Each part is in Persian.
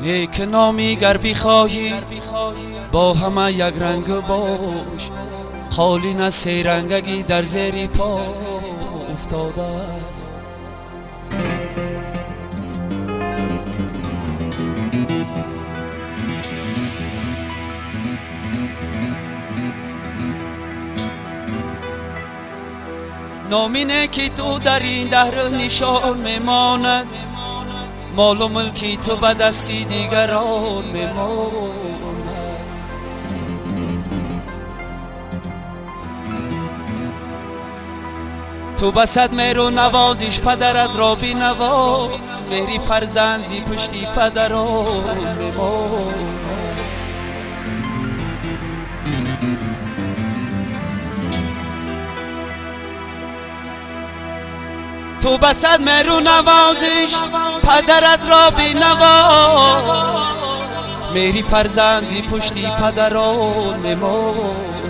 نیک نامی گر بخواهی با همه یک رنگ باش، قالین سه رنگگی در زیر پا افتاده است. نامی نیکی تو در این دهر نشان میماند، مال و ملکی تو به دستی دیگران میماند. تو بسد مهر و نوازش پدرت را بی نواز، مهری فرزند زی پشتی پدران میماند. تو بسد مهر و نوازش پدرت را بی نواز، مهری فرزند زی پشتی پدران میماند.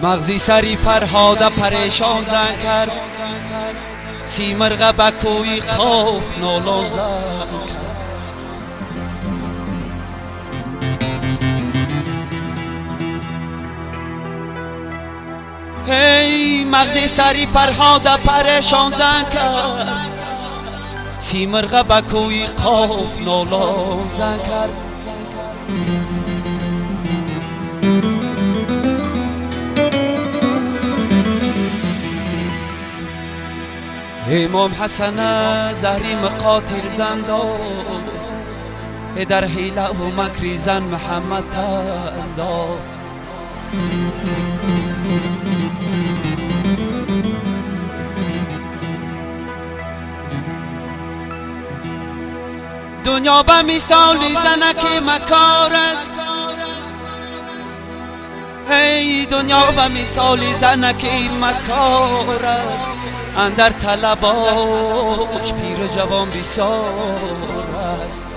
مغزی سری فرهاد پریشان زن کرد، سیمرغ بکوی قاف نالا زن کرد. هی مغزی سری فرهاد پریشان زن کرد، سیمرغ بکوی قاف نالا زن کرد. امام حسن زهری مقاتل زن داد، در حیله و مکری زن محمد زن داد. دنیا به مثالی زنک مکار است، ای دنیا به مثالی زنک مکار است، اندر طلباش پیر جوان بیسار است.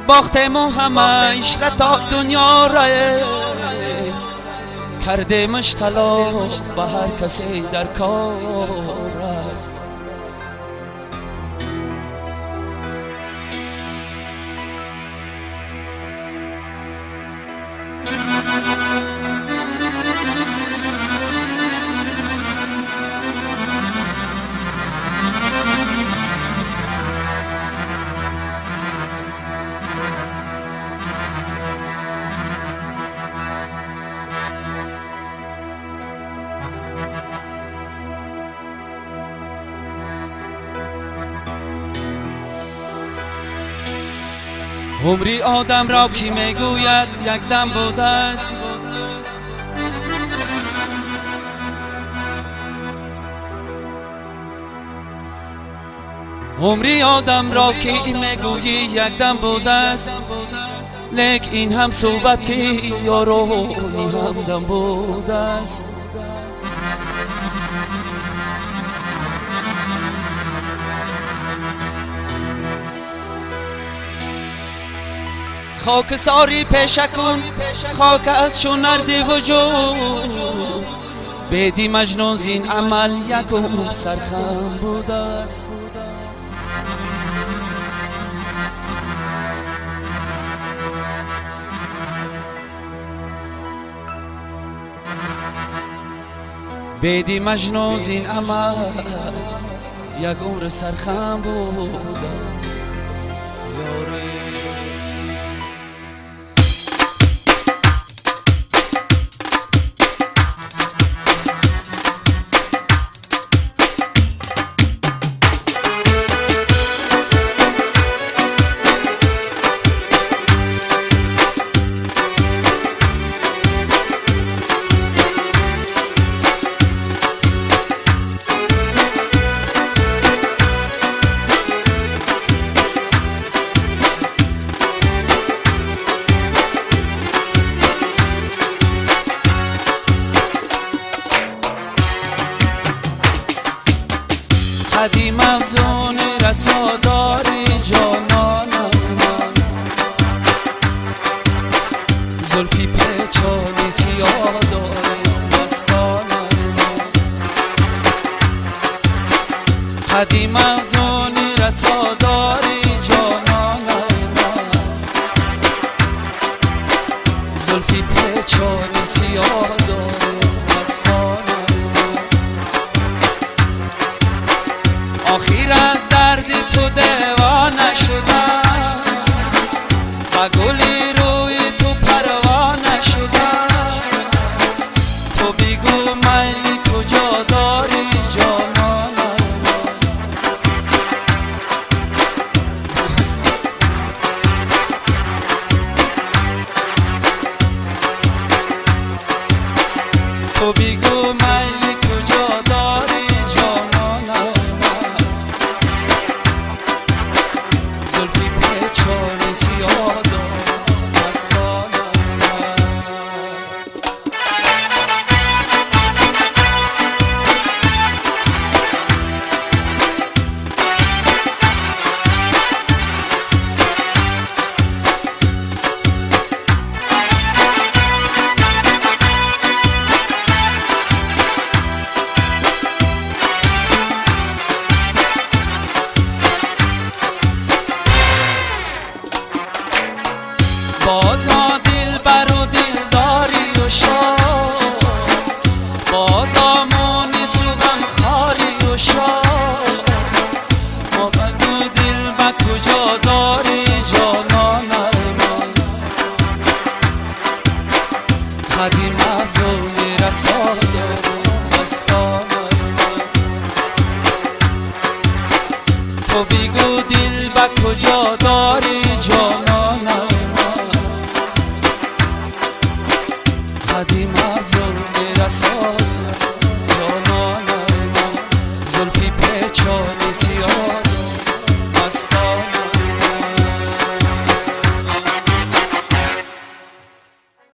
باختمو همه اشرتا دنیا را کرده مشتلاق به هر کسی در کار است. عمری آدم را کی میگوید یک دم بوده است، عمری آدم را کی میگویی یک دم بوده است، لیک این هم صحبتی یارانی همدم بوده است. خاک ساری پیشکون خاک از چون ارزی وجود، بیدی مجنون زین عمل یک عمر سرخم بوده است. بیدی مجنون زین عمل یک عمر سرخم بوده است. قدیم افزون رساداری جانانم من، زلفی پیچانی سیاه داره دستانم، قدیم افزون رساداری جانانم من، زلفی پیچانی سیاه داره دستانم. آخیر از درد تو دیوانه شدم و گلی روی تو پروانه شدم. تو بگو میلی کجا داری جانانم من، تو بگو میلی کجا داری جانانم من، زلفی پیچانی سیاه داره دستانم من. بازا دلبر و دلداری و شاد، بازا مونس و غمخواری و شاد. ما بگو دلبر کجا داری جانانم من، قدیم افزون رساداری دستانم. تو بگو دلبر کجا داری